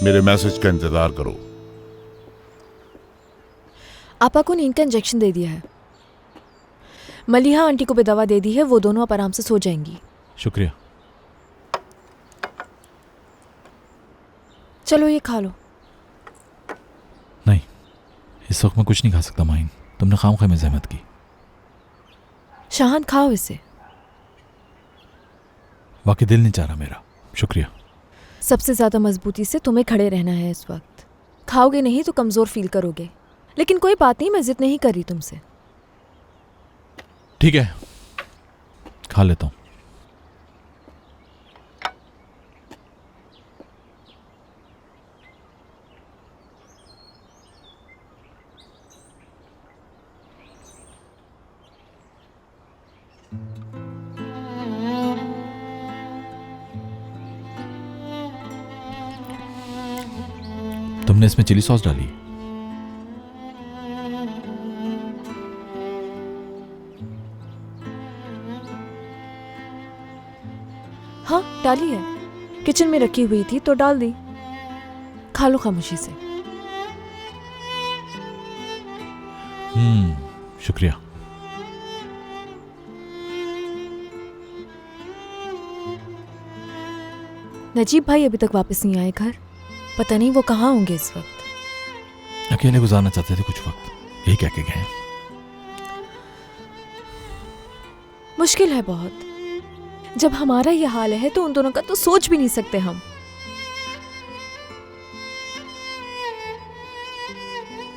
मेरे मैसेज का इंतजार करो। आपा को नींद का इंजेक्शन दे दिया है। मलिहा आंटी को भी दवा दे दी है, वो दोनों अब आराम से सो जाएंगी। शुक्रिया। चलो ये खा लो। नहीं, इस वक्त मैं कुछ नहीं खा सकता माइन, तुमने खामखा में ज़हमत की। शाहान खाओ इसे। वाकई दिल नहीं चाह रहा मेरा। शुक्रिया। सबसे ज्यादा मजबूती से तुम्हें खड़े रहना है इस वक्त। खाओगे नहीं तो कमजोर फील करोगे। लेकिन कोई बात नहीं, मैं जिद नहीं कर रही तुमसे। ठीक है, खा लेता हूँ। तुमने इसमें चिली सॉस डाली? हाँ डाली है, किचन में रखी हुई थी तो डाल दी। खा लो खामोशी से। शुक्रिया। नजीब भाई अभी तक वापस नहीं आए घर। पता नहीं वो कहाँ होंगे इस वक्त। अकेले गुजारना चाहते थे कुछ वक्त, यही कह के गए। मुश्किल है बहुत। जब हमारा ये हाल है तो उन दोनों का तो सोच भी नहीं सकते हम।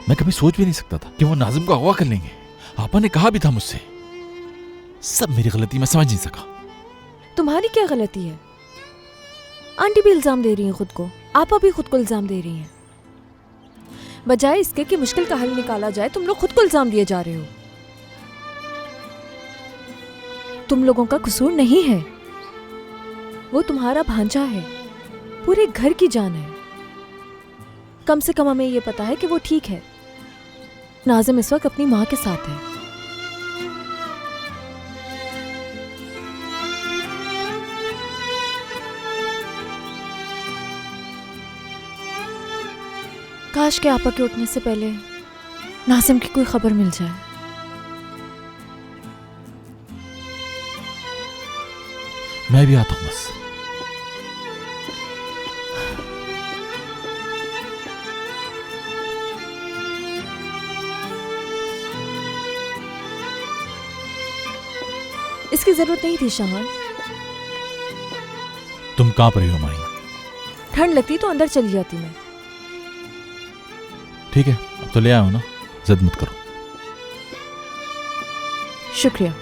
मैं कभी सोच भी नहीं सकता था कि वो नाजिम को अगवा कर लेंगे। आपा ने कहा भी था मुझसे। सब मेरी गलती, मैं समझ नहीं सका। तुम्हारी क्या गलती है? आंटी भी इल्जाम दे रही हैं खुद को, आपा भी खुद को इल्जाम दे रही हैं। बजाय इसके कि मुश्किल का हल निकाला जाए, तुम लोग खुद को इल्जाम दिए जा रहे हो। तुम लोगों का कसूर नहीं है, वो तुम्हारा भांजा है, पूरे घर की जान है। कम से कम हमें ये पता है कि वो ठीक है। नाज़िम इस वक्त अपनी माँ के साथ है। काश के आपा के उठने से पहले नाज़िम की कोई खबर मिल जाए। मैं भी आता हूं बस। इसकी जरूरत नहीं थी शाहान। तुम कांप रही हो माही। ठंड लगती तो अंदर चली जाती मैं। ठीक है, अब तो ले आया हो ना, जिद मत करो। शुक्रिया।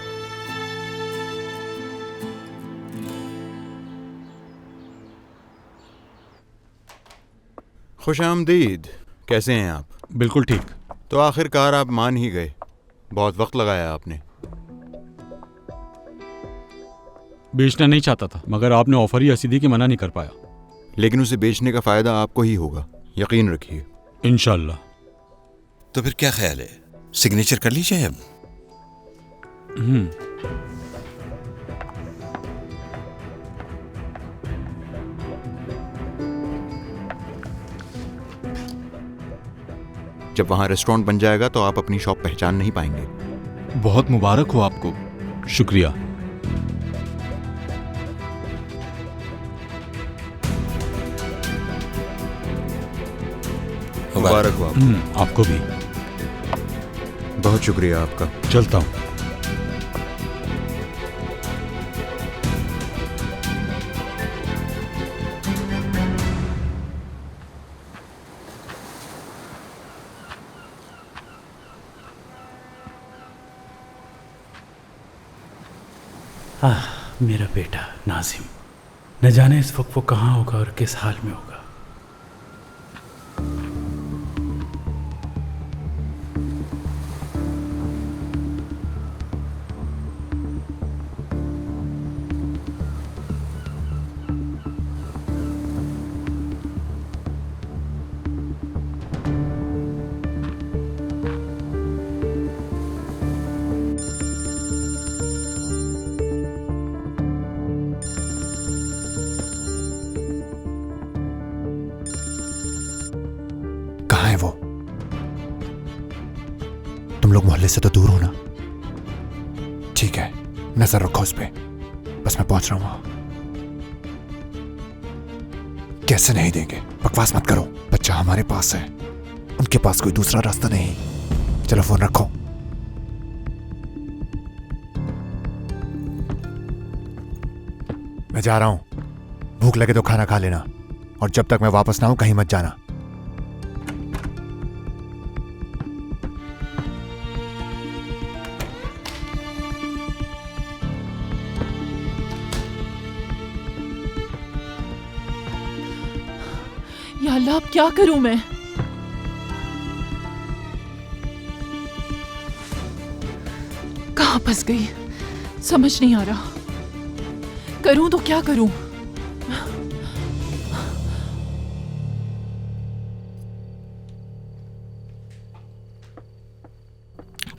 खुशामदीद। कैसे हैं आप? बिल्कुल ठीक। तो आखिरकार आप मान ही गए। बहुत वक्त लगाया आपने। बेचना नहीं चाहता था, मगर आपने ऑफर ही ऐसी दी कि मना नहीं कर पाया। लेकिन उसे बेचने का फायदा आपको ही होगा, यकीन रखिए। इंशाल्लाह। तो फिर क्या ख्याल है, सिग्नेचर कर लीजिए अब? जब वहां रेस्टोरेंट बन जाएगा तो आप अपनी शॉप पहचान नहीं पाएंगे। बहुत मुबारक हो आपको। शुक्रिया। मुबारक हो आपको। आपको भी। बहुत शुक्रिया आपका। चलता हूँ। मेरा बेटा नाजिम, न जाने इस वक्त वो कहाँ होगा और किस हाल में होगा। तुम लोग मोहल्ले से तो दूर हो ना? ठीक है, नजर रखो उस पे। बस मैं पहुंच रहा हूं वहां। कैसे नहीं देंगे? बकवास मत करो, बच्चा हमारे पास है, उनके पास कोई दूसरा रास्ता नहीं। चलो फोन रखो। मैं जा रहा हूं, भूख लगे तो खाना खा लेना, और जब तक मैं वापस ना आऊं कहीं मत जाना। या अल्लाह, अब क्या करूं मैं? कहां फंस गई, समझ नहीं आ रहा। करूं तो क्या करूं?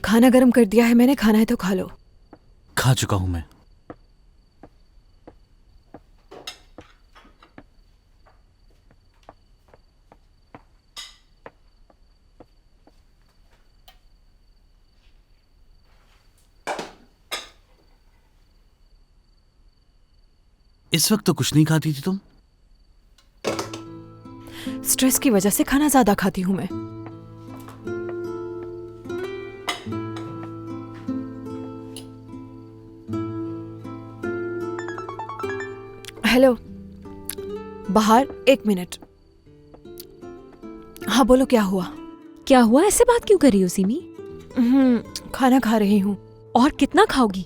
खाना गर्म कर दिया है मैंने, खाना है तो खा लो। खा चुका हूं मैं। इस वक्त तो कुछ नहीं खाती थी तुम? स्ट्रेस की वजह से खाना ज्यादा खाती हूं मैं। हेलो, बाहर 1 मिनट। हाँ बोलो, क्या हुआ? क्या हुआ? ऐसे बात क्यों कर रही हो सिमी? खाना खा रही हूँ। और कितना खाओगी?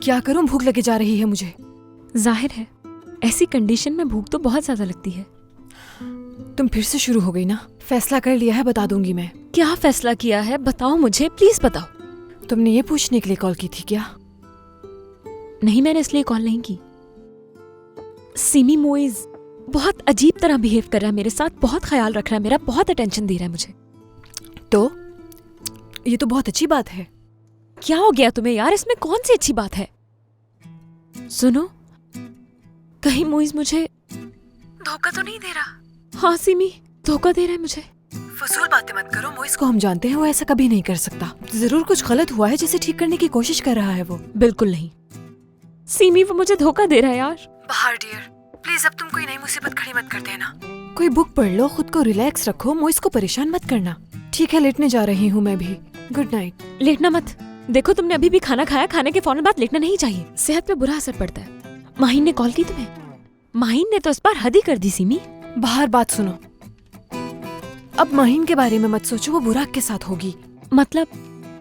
क्या करूं, भूख लगी जा रही है मुझे। जाहिर है, ऐसी कंडीशन में भूख तो बहुत ज्यादा लगती है। तुम फिर से शुरू हो गई ना। फैसला कर लिया है, बता दूंगी मैं। क्या फैसला किया है? बताओ मुझे, प्लीज बताओ। तुमने ये पूछने के लिए कॉल की थी क्या? नहीं, मैंने इसलिए कॉल नहीं की। सिमी मोइज बहुत अजीब तरह बिहेव कर रहा है मेरे साथ, बहुत ख्याल रख रहा है मेरा, बहुत अटेंशन दे रहा है मुझे। तो ये तो बहुत अच्छी बात है। क्या हो गया तुम्हें यार? इसमें कौन सी अच्छी बात है? सुनो, कहीं मोइज मुझे धोखा तो नहीं दे रहा? हाँ सिमी, धोखा दे रहा है मुझे। फजूल बातें मत करो, मोइज को हम जानते हैं, वो ऐसा कभी नहीं कर सकता। जरूर कुछ गलत हुआ है जिसे ठीक करने की कोशिश कर रहा है वो। बिल्कुल नहीं सिमी, वो मुझे धोखा दे रहा है यार। बाहर डियर, प्लीज अब तुम कोई नई मुसीबत खड़ी मत कर देना। कोई बुक पढ़ लो, खुद को रिलैक्स रखो, मोइज को परेशान मत करना। ठीक है, लेटने जा रही हूँ मैं भी। Good night. लेटना मत। देखो, तुमने अभी भी खाना खाया, खाने के फौरन बाद लेटना नहीं चाहिए, सेहत पे बुरा असर पड़ता है। माहिन ने कॉल की तुम्हें? माहिन ने तो इस बार हद ही कर दी सिमी। बाहर बात सुनो, अब माहिन के बारे में मत सोचो, वो बुराक के साथ होगी। मतलब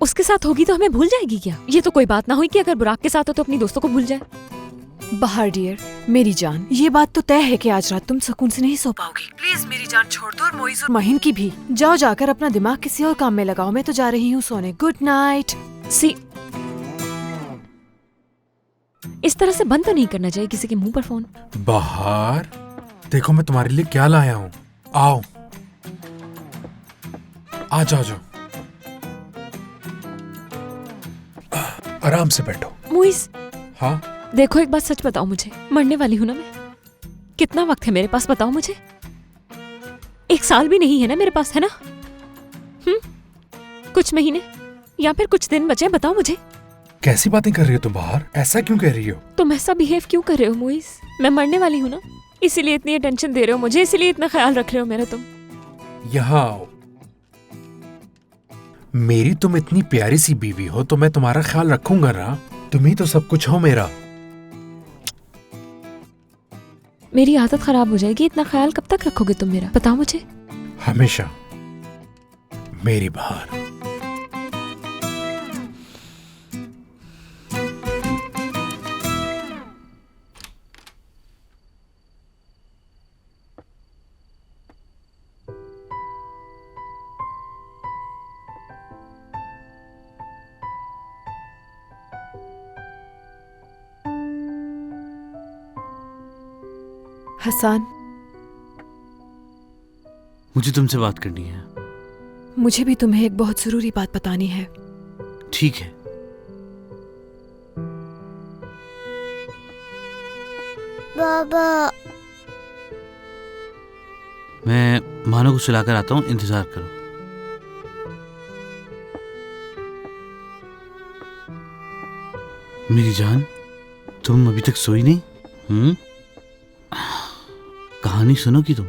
उसके साथ होगी तो हमें भूल जाएगी क्या? ये तो कोई बात ना हुई कि अगर बुराक के साथ हो तो अपनी दोस्तों को भूल जाए। बाहर डियर, मेरी जान, ये बात तो तय है कि आज रात तुम सुकून से नहीं सो पाओगी। प्लीज मेरी जान छोड़ दो, और मोइज और माहिन की भी। जाओ, जाकर अपना दिमाग किसी और काम में लगाओ। मैं तो जा रही हूँ सोने। Good night. इस तरह से बंद तो नहीं करना चाहिए किसी के मुंह पर फोन। बाहर देखो, मैं तुम्हारे लिए क्या लाया हूँ। आओ, आ जाओ, जाओ, आराम से बैठो। मुइज, हाँ देखो एक बात सच बताओ मुझे, मरने वाली हूं ना मैं? कितना वक्त है मेरे पास, बताओ मुझे। 1 साल भी नहीं है ना मेरे पास, है ना? कुछ महीने या फिर कुछ दिन बचे, बताओ मुझे। कैसी बातें कर रही हो तुम बाहर? ऐसा क्यों कह रही हो? तुम ऐसा बिहेव क्यों कर रहे हो मुइज? मैं मरने वाली हूँ ना, इसीलिए इतनी अटेंशन दे रहे हो मुझे, इसीलिए इतना ख्याल रख रहे हो मेरा तुम। यहाँ आओ। मेरी तुम इतनी प्यारी सी बीवी हो तो मैं तुम्हारा ख्याल रखूंगा ना। तुम ही तो सब कुछ हो मेरा। मेरी आदत खराब हो जाएगी। इतना ख्याल कब तक रखोगे तुम मेरा, बताओ मुझे। हमेशा मेरी बहार। हसन, मुझे तुमसे बात करनी है। मुझे भी तुम्हें एक बहुत जरूरी बात बतानी है। ठीक है। बाबा, मैं मानो को सुलाकर आता हूँ, इंतजार करो। मेरी जान, तुम अभी तक सोई नहीं? कहानी सुनोगी तुम?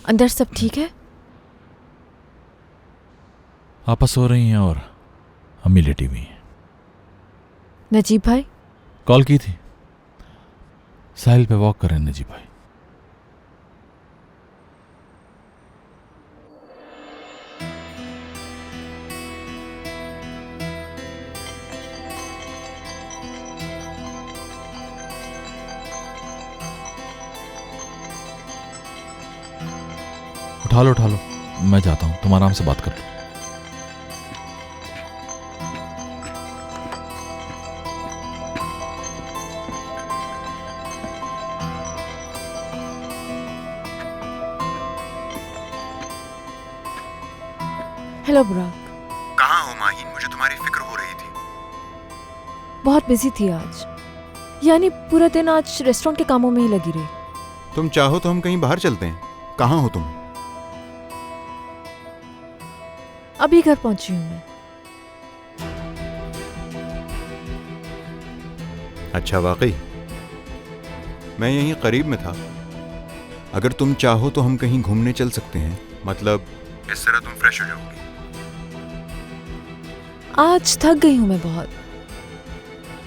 अंदर सब ठीक है? आपा सो रही हैं और अम्मी लेटी हुई हैं। नजीब भाई? कॉल की थी, साहिल पे वॉक कर रहे हैं नजीब भाई। उठा लो, मैं जाता हूं, तुम आराम से बात कर लो। हेलो बुराक। कहाँ हो माहीन? मुझे तुम्हारी फिक्र हो रही थी। बहुत बिजी थी आज, यानी पूरा दिन आज रेस्टोरेंट के कामों में ही लगी रही। तुम चाहो तो हम कहीं बाहर चलते हैं। कहाँ हो तुम? अभी घर पहुंची हूं मैं। अच्छा, वाकई? मैं यहीं करीब में था। अगर तुम चाहो तो हम कहीं घूमने चल सकते हैं, मतलब इस तरह तुम फ्रेश हो जाओगी। आज थक गई हूं मैं बहुत,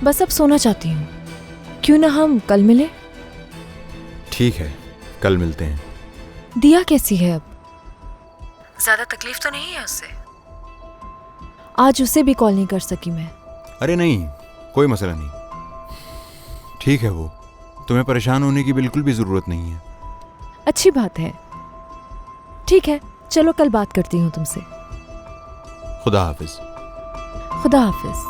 बस अब सोना चाहती हूँ। क्यों ना हम कल मिले? ठीक है, कल मिलते हैं। दिया कैसी है अब? ज्यादा तकलीफ तो नहीं है उससे? आज उसे भी कॉल नहीं कर सकी मैं। अरे नहीं, कोई मसला नहीं। ठीक है, वो तुम्हें परेशान होने की बिल्कुल भी जरूरत नहीं है। अच्छी बात है। ठीक है, चलो कल बात करती हूँ तुमसे। खुदा हाफिज। खुदा हाफिज।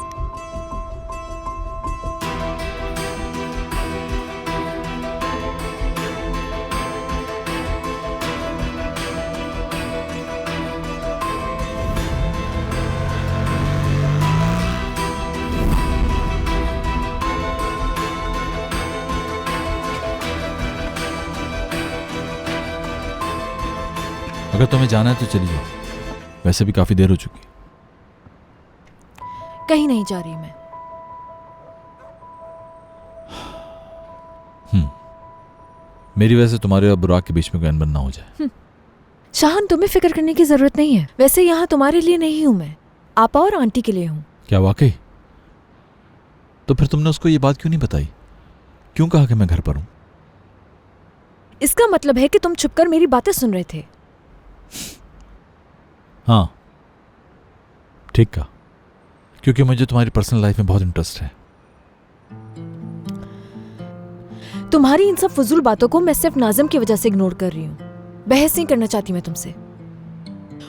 अगर तुम्हें जाना है तो चली जाओ, वैसे भी काफी देर हो चुकी है। कहीं नहीं जा रही मैं। मेरी वजह से तुम्हारे और बुराक के बीच में कोई अनबन ना हो जाए। शाहन, तुम्हें फिक्र करने की जरूरत नहीं है। वैसे यहाँ तुम्हारे लिए नहीं हूं मैं, आपा और आंटी के लिए हूँ। क्या वाकई? तो फिर तुमने उसको ये बात क्यों नहीं बताई? क्यों कहा कि मैं घर पर हूं? इसका मतलब है कि तुम छुपकर मेरी बातें सुन रहे थे। हाँ, ठीक कहा, क्योंकि मुझे तुम्हारी पर्सनल लाइफ में बहुत इंटरेस्ट है। तुम्हारी इन सब फजूल बातों को मैं सिर्फ नाज़िम की वजह से इग्नोर कर रही हूँ। बहस नहीं करना चाहती मैं तुमसे।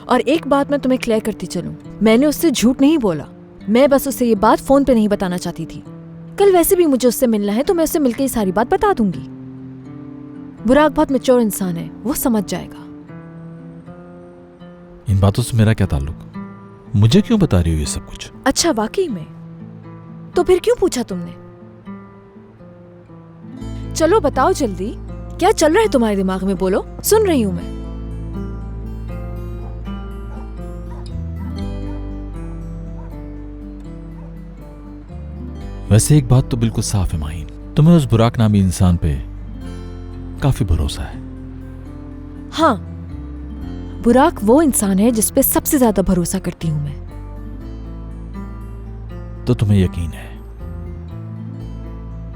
और एक बात मैं तुम्हें क्लियर करती चलूं, मैंने उससे झूठ नहीं बोला। मैं बस उसे ये बात फोन पे नहीं बताना चाहती थी। कल वैसे भी मुझे उससे मिलना है, तो मैं उससे मिलकर ये सारी बात बता दूंगी। बुराक बहुत मैच्योर इंसान है, वो समझ जाएगा। इन बातों से मेरा क्या ताल्लुक? मुझे क्यों बता रही हो ये सब कुछ? अच्छा, वाकई में? तो फिर क्यों पूछा तुमने? चलो बताओ जल्दी, क्या चल रहा है तुम्हारे दिमाग में? बोलो, सुन रही हूं मैं। वैसे एक बात तो बिल्कुल साफ है माहीन, तुम्हें उस बुराक नामी इंसान पे काफी भरोसा है। हाँ, बुराक वो इंसान है जिस पे सबसे ज्यादा भरोसा करती हूं मैं। तो तुम्हें यकीन है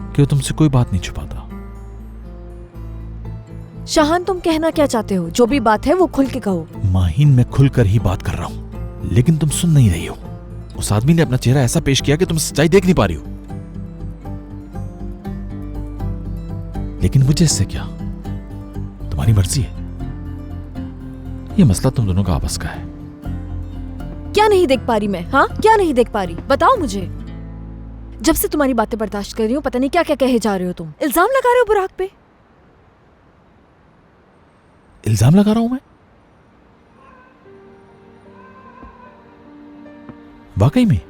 कि वो तुमसे कोई बात नहीं छुपाता? शाहन, तुम कहना क्या चाहते हो? जो भी बात है वो खुल के कहो। माहीन, मैं खुलकर ही बात कर रहा हूं, लेकिन तुम सुन नहीं रही हो। उस आदमी ने अपना चेहरा ऐसा पेश किया कि तुम सच्चाई देख नहीं पा रही हो। लेकिन मुझे इससे क्या? तुम्हारी मर्जी है। ये मसला तुम दोनों का आपस का है। क्या नहीं देख पा रही मैं? हाँ, क्या नहीं देख पा रही? बताओ मुझे। जब से तुम्हारी बातें बर्दाश्त कर रही हूँ, पता नहीं क्या क्या कहे जा रहे हो तुम। इल्जाम लगा रहे हो बुराक पे। इल्जाम लगा रहा हूं मैं? वाकई में?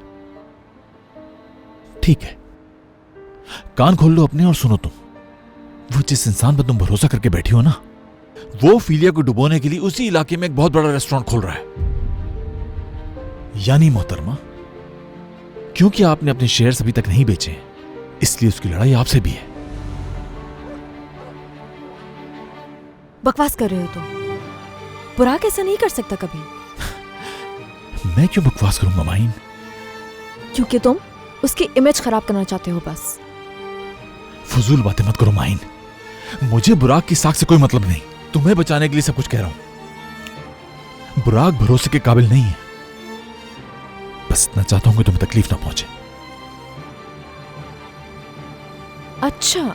ठीक है, कान खोल लो अपने और सुनो तुम। वो जिस इंसान पर तुम भरोसा करके बैठी हो ना, वो फीलिया को डुबोने के लिए उसी इलाके में एक बहुत बड़ा रेस्टोरेंट खोल रहा है। यानी मोहतरमा, क्योंकि आपने अपने शेयर्स अभी तक नहीं बेचे, इसलिए उसकी लड़ाई आपसे भी है। बकवास कर रहे हो तुम। बुराक ऐसा नहीं कर सकता कभी। मैं क्यों बकवास करूंगा माइन? क्योंकि तुम उसकी इमेज खराब करना चाहते हो बस। फजूल बातें मत करो माइन। मुझे बुराक की साख से कोई मतलब नहीं। तुम्हें बचाने के लिए सब कुछ कह रहा हूं। बुराक भरोसे के काबिल नहीं है। बस इतना चाहता हूं कि तुम्हें तकलीफ ना पहुंचे। अच्छा,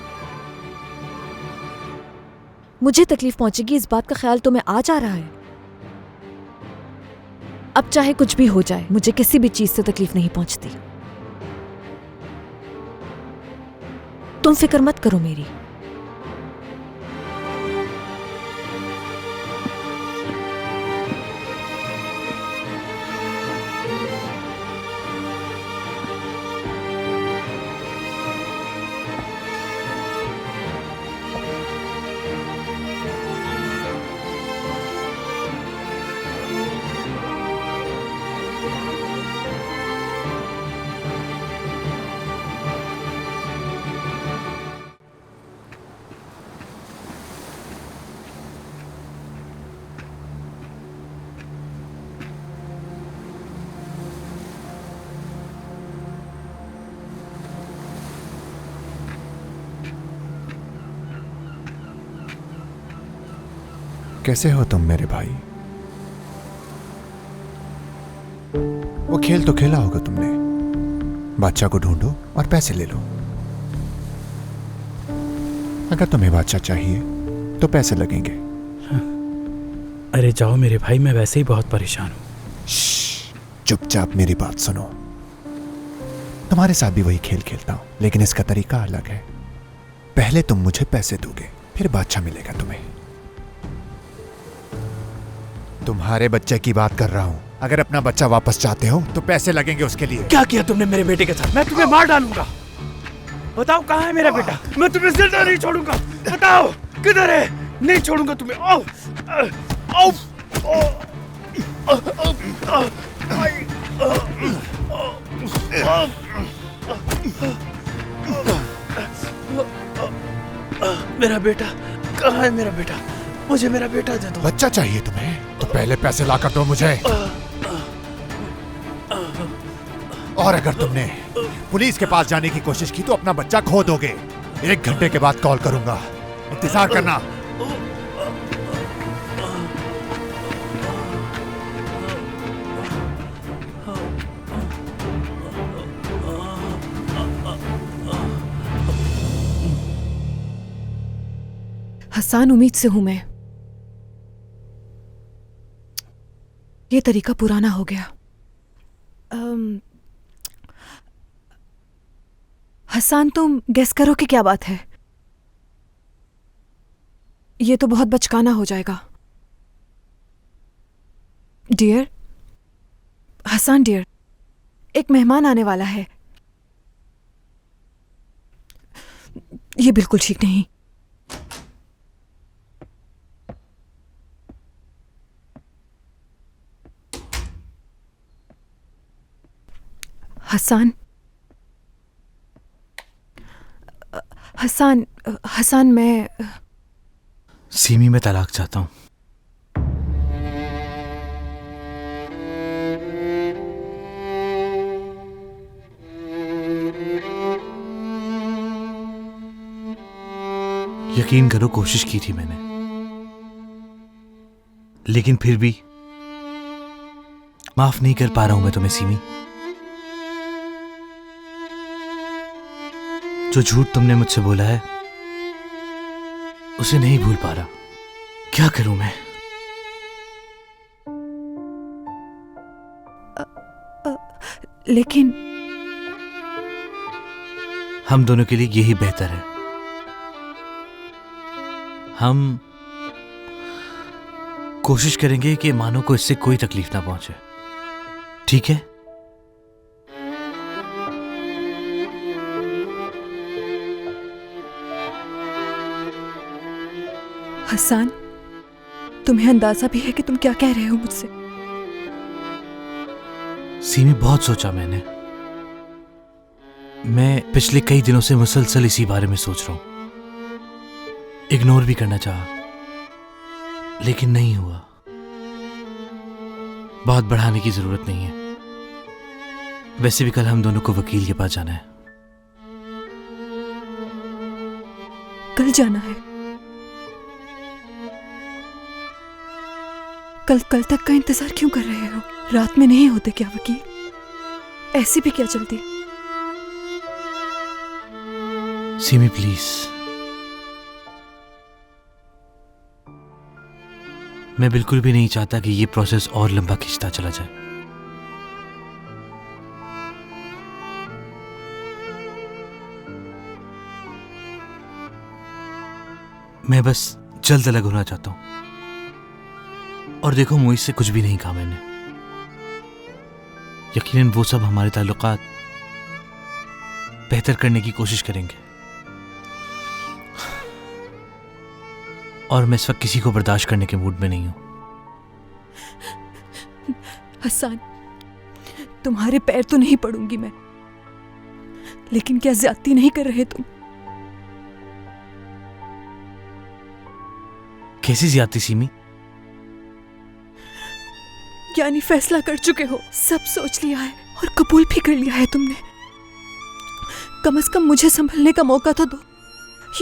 मुझे तकलीफ पहुंचेगी इस बात का ख्याल तुम्हें आ जा रहा है। अब चाहे कुछ भी हो जाए, मुझे किसी भी चीज से तकलीफ नहीं पहुंचती। तुम फिक्र मत करो मेरी। कैसे हो तुम मेरे भाई? वो खेल तो खेला होगा तुमने। बादशाह को ढूंढो और पैसे ले लो। अगर तुम्हें बादशाह चाहिए तो पैसे लगेंगे। अरे जाओ मेरे भाई, मैं वैसे ही बहुत परेशान हूं। चुपचाप मेरी बात सुनो। तुम्हारे साथ भी वही खेल खेलता हूं, लेकिन इसका तरीका अलग है। पहले तुम मुझे पैसे दोगे, फिर बादशाह मिलेगा तुम्हें। तुम्हारे बच्चे की बात कर रहा हूं। अगर अपना बच्चा वापस चाहते हो तो पैसे लगेंगे उसके लिए। क्या किया तुमने मेरे बेटे के साथ? मैं तुम्हें मार डालूंगा। बताओ कहाँ है मेरा बेटा? मैं तुम्हें जिंदा नहीं छोड़ूंगा। बताओ किधर है? नहीं छोड़ूंगा तुम्हें। आओ, आओ, मेरा बेटा कहाँ है? मेरा बेटा, मुझे मेरा बेटा दे दो। बच्चा चाहिए तुम्हें तो पहले पैसे लाकर दो मुझे। और अगर तुमने पुलिस के पास जाने की कोशिश की तो अपना बच्चा खो दोगे। 1 घंटे के बाद कॉल करूंगा, इंतजार करना। हसन, उम्मीद से हूं मैं। ये तरीका पुराना हो गया। हसन, तुम गेस करो कि क्या बात है। ये तो बहुत बचकाना हो जाएगा। डियर, हसन डियर, एक मेहमान आने वाला है। ये बिल्कुल ठीक नहीं। हसन, हसन, हसन, मैं सीमी में तलाक चाहता हूं। यकीन करो, कोशिश की थी मैंने, लेकिन फिर भी माफ नहीं कर पा रहा हूं मैं तुम्हें सीमी। जो झूठ तुमने मुझसे बोला है उसे नहीं भूल पा रहा। क्या करूं मैं? लेकिन हम दोनों के लिए यही बेहतर है। हम कोशिश करेंगे कि मानो को इससे कोई तकलीफ ना पहुंचे, ठीक है? हसन, तुम्हें अंदाजा भी है कि तुम क्या कह रहे हो मुझसे? सीमी, बहुत सोचा मैंने। मैं पिछले कई दिनों से मुसलसल इसी बारे में सोच रहा हूं। इग्नोर भी करना चाहा, लेकिन नहीं हुआ। बात बढ़ाने की जरूरत नहीं है। वैसे भी कल हम दोनों को वकील के पास जाना है। कल जाना है? कल तक का इंतजार क्यों कर रहे हो? रात में नहीं होते क्या वकील? ऐसी भी क्या जल्दी? सीमी प्लीज, मैं बिल्कुल भी नहीं चाहता कि ये प्रोसेस और लंबा खिंचता चला जाए। मैं बस जल्द अलग होना चाहता हूं। और देखो, मोइज से कुछ भी नहीं कहा मैंने। यकीनन वो सब हमारे ताल्लुकात बेहतर करने की कोशिश करेंगे, और मैं इस वक्त किसी को बर्दाश्त करने के मूड में नहीं हूं। हसन, तुम्हारे पैर तो नहीं पड़ूंगी मैं, लेकिन क्या ज्यादती नहीं कर रहे तुम? कैसी ज्यादती सीमी? यानी फैसला कर चुके हो, सब सोच लिया है और कबूल भी कर लिया है तुमने। कम से कम मुझे संभलने का मौका तो दो।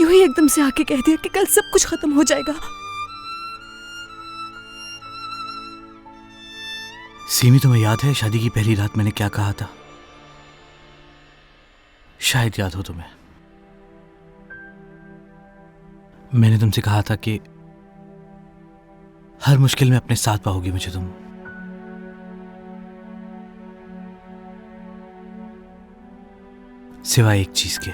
यूं ही एकदम से आके कह दिया कि कल सब कुछ खत्म हो जाएगा। सीमी, तुम्हें याद है शादी की पहली रात मैंने क्या कहा था? शायद याद हो तुम्हें। मैंने तुमसे कहा था कि हर मुश्किल में अपने साथ पाओगी मुझे तुम। सिवाय एक चीज के।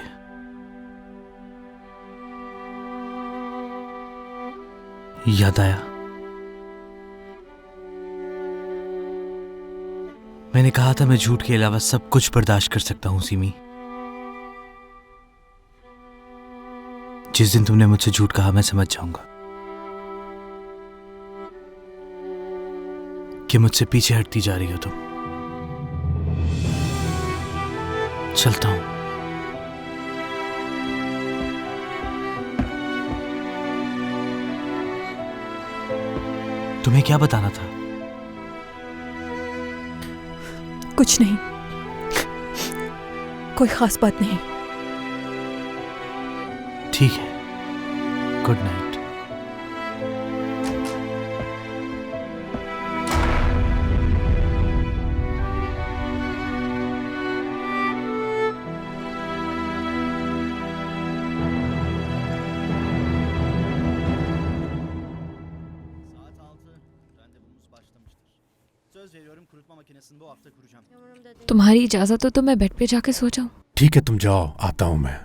याद आया? मैंने कहा था मैं झूठ के अलावा सब कुछ बर्दाश्त कर सकता हूं सीमी। जिस दिन तुमने मुझसे झूठ कहा, मैं समझ जाऊंगा कि मुझसे पीछे हटती जा रही हो तुम। चलता हूं। तुम्हें क्या बताना था? कुछ नहीं, कोई खास बात नहीं। ठीक है, गुड नाइट। तुम्हारी इजाजत हो तो मैं बेड पे जाके सो जाऊं? ठीक है, तुम जाओ, आता हूं मैं।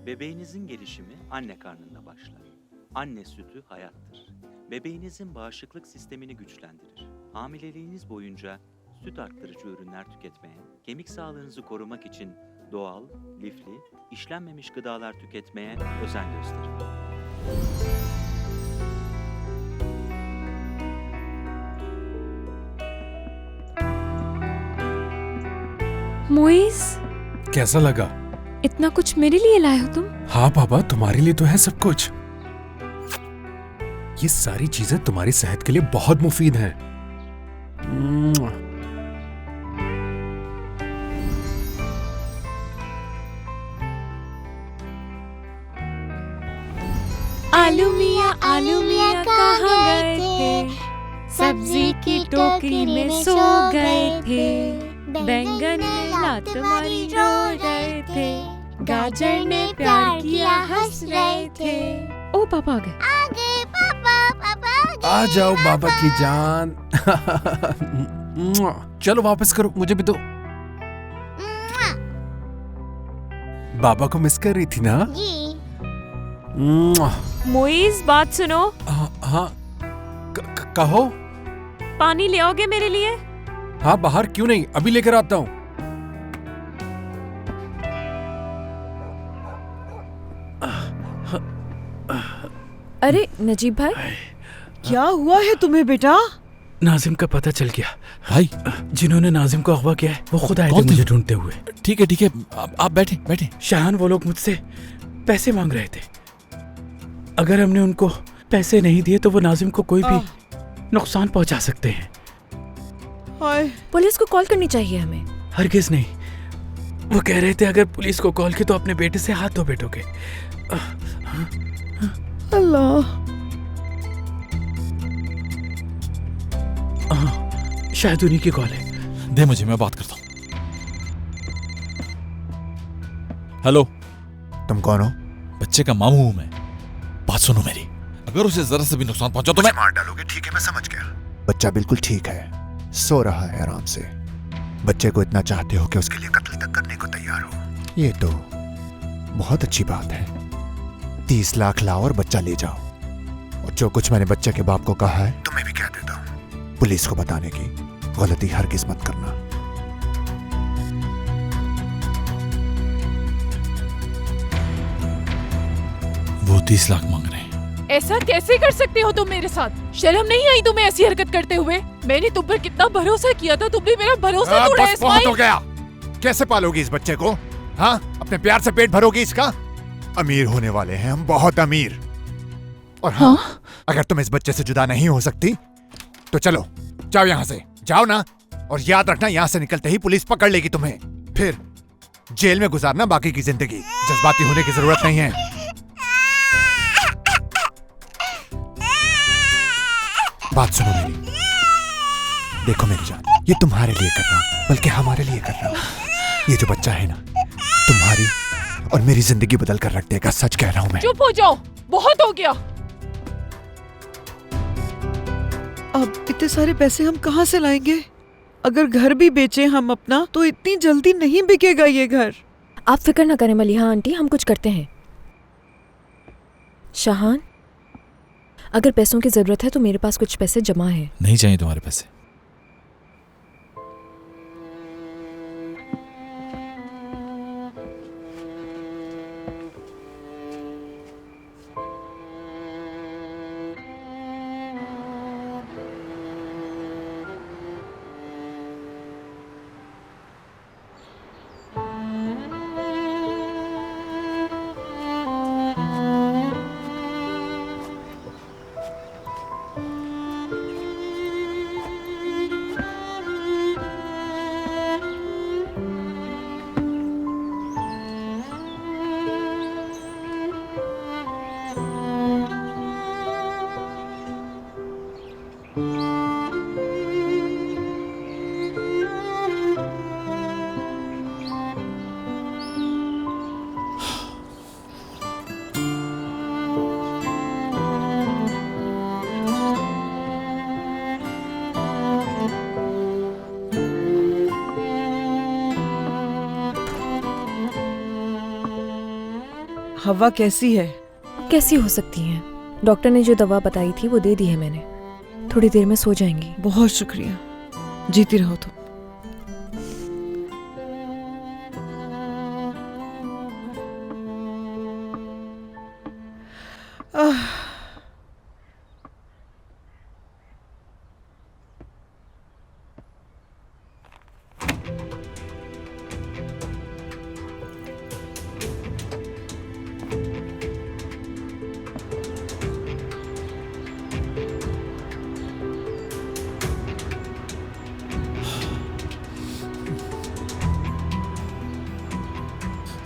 Bebeğinizin gelişimi anne karnında başlar. Anne sütü hayattır. Bebeğinizin bağışıklık sistemini güçlendirir. Hamileliğiniz boyunca süt arttırıcı ürünler tüketmeye, kemik sağlığınızı korumak için doğal, lifli, işlenmemiş gıdalar tüketmeye özen gösterin. Moiz, कैसा लगा? इतना कुछ मेरे लिए लाए हो तुम? हाँ पापा, तुम्हारे लिए तो है सब कुछ। ये सारी चीजें तुम्हारी सेहत के लिए बहुत मुफीद हैं। आलू मियाँ कहाँ गए थे? सब्जी की टोकरी में सो गए थे। बैंगन ने लात मारी रो रहे थे। गाजर ने प्यार किया हंस रहे थे। ओ पापा आ गए। आ गए पापा। आ जाओ बाबा की जान। चलो वापस करो, मुझे भी दो। बाबा को मिस कर रही थी ना? मोइज, बात सुनो। हाँ, कहो। पानी ले आओगे मेरे लिए? हाँ, बाहर क्यों नहीं, अभी लेकर आता हूँ। अरे नजीब भाई, क्या हुआ है तुम्हें बेटा? नाजिम का पता चल गया भाई। जिन्होंने नाजिम को अगवा किया है वो खुद आए थे मुझे ढूंढते हुए। ठीक है, आप बैठे बैठे। शाहान, वो लोग मुझसे पैसे मांग रहे थे। अगर हमने उनको पैसे नहीं दिए तो वो नाजिम को कोई भी नुकसान पहुंचा सकते हैं। पुलिस को कॉल करनी चाहिए हमें। हरगिज नहीं। वो कह रहे थे अगर पुलिस को कॉल की तो अपने बेटे से हाथ धो बैठोगे। अल्लाह। शायद उन्हीं की कॉल है। दे मुझे, मैं बात करता हूँ। हेलो, तुम कौन हो? बच्चे का मामू हूं मैं। बात सुनो मेरी, अगर उसे जरा से भी नुकसान पहुंचा तो मैं मार डालोगे। ठीक है, मैं समझ गया। बच्चा बिल्कुल ठीक है, सो रहा है आराम से। बच्चे को इतना चाहते हो कि उसके लिए कत्ल तक करने को तैयार हो। ये तो बहुत अच्छी बात है। 30 लाख लाओ और बच्चा ले जाओ। और जो कुछ मैंने बच्चे के बाप को कहा है तुम्हें भी कह देता हूँ। पुलिस को बताने की गलती हरगिज़ मत करना। वो 30 लाख मांग रहे हैं। ऐसा कैसे कर सकते हो तुम मेरे साथ? शर्म नहीं आई तुम्हें ऐसी हरकत करते हुए? मैंने तुम पर कितना भरोसा किया था, तुमने मेरा भरोसा तोड़ा है। बहुत हो गया। कैसे पालोगी इस बच्चे को? हाँ, अपने प्यार से पेट भरोगी इसका? अमीर होने वाले हैं हम, बहुत अमीर। और हाँ, अगर तुम इस बच्चे से जुदा नहीं हो सकती तो चलो, जाओ यहाँ से, जाओ ना। और याद रखना, यहाँ से निकलते ही पुलिस पकड़ लेगी तुम्हें, फिर जेल में गुजारना बाकी की जिंदगी। जज्बाती होने की जरूरत नहीं है। बात सुनो मेरी, देखो मेरी जान, ये तुम्हारे लिए कर रहा हूं, बल्कि हमारे लिए कर रहा हूं। ये जो बच्चा है ना, तुम्हारी और मेरी जिंदगी बदल कर रख देगा, सच कह रहा हूं मैं। चुप हो जाओ, बहुत हो गया। अब इतने सारे पैसे हम कहाँ से लाएंगे? अगर घर भी बेचें हम अपना तो इतनी जल्दी नहीं बिकेगा ये घर। आप फिक्र ना करें मलिहा आंटी, हम कुछ करते हैं। शाहान, अगर पैसों की जरूरत है तो मेरे पास कुछ पैसे जमा है। नहीं चाहिए तुम्हारे पैसे। हवा कैसी है? कैसी हो सकती हैं? डॉक्टर ने जो दवा बताई थी वो दे दी है मैंने। थोड़ी देर में सो जाएंगी। बहुत शुक्रिया, जीती रहो तुम।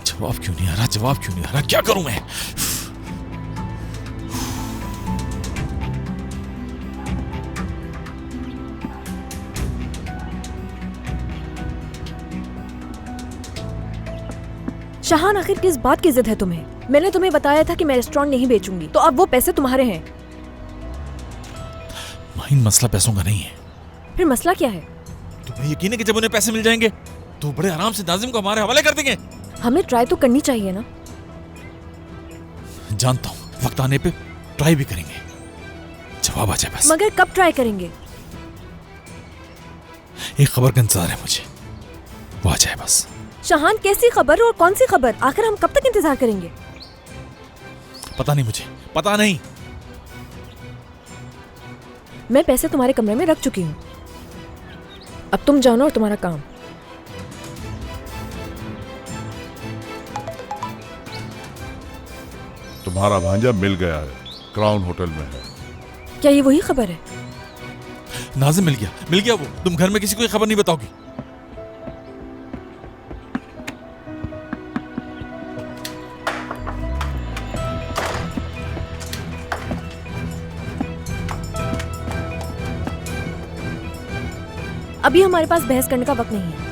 जवाब क्यों नहीं आ रहा? जवाब क्यों नहीं आ रहा? क्या करूं मैं? शाहान, आखिर किस बात की जिद है तुम्हें? मैंने तुम्हें बताया था कि मैं रेस्टोरेंट नहीं बेचूंगी, तो अब वो पैसे तुम्हारे हैं। माहिन, मसला पैसों का नहीं है। फिर मसला क्या है? तुम्हें यकीन है कि जब उन्हें पैसे मिल जाएंगे तो बड़े आराम से नाजिम को हमारे हवाले कर देंगे? हमें ट्राई तो करनी चाहिए ना। जानता हूँ, वक्त आने पे ट्राई भी करेंगे, जवाब आ जाए बस। मगर कब ट्राई करेंगे? एक खबर का इंतजार है मुझे, वो आ जाए बस। शाहान, कैसी खबर और कौन सी खबर? आखिर हम कब तक इंतजार करेंगे? पता नहीं, मुझे पता नहीं। मैं पैसे तुम्हारे कमरे में रख चुकी हूँ, अब तुम जानो और तुम्हारा काम। तुम्हारा भांजा मिल गया है, क्राउन होटल में है। क्या ये वही खबर है? नाजिम मिल गया वो। तुम घर में किसी को ये खबर नहीं बताओगी? अभी हमारे पास बहस करने का वक्त नहीं है।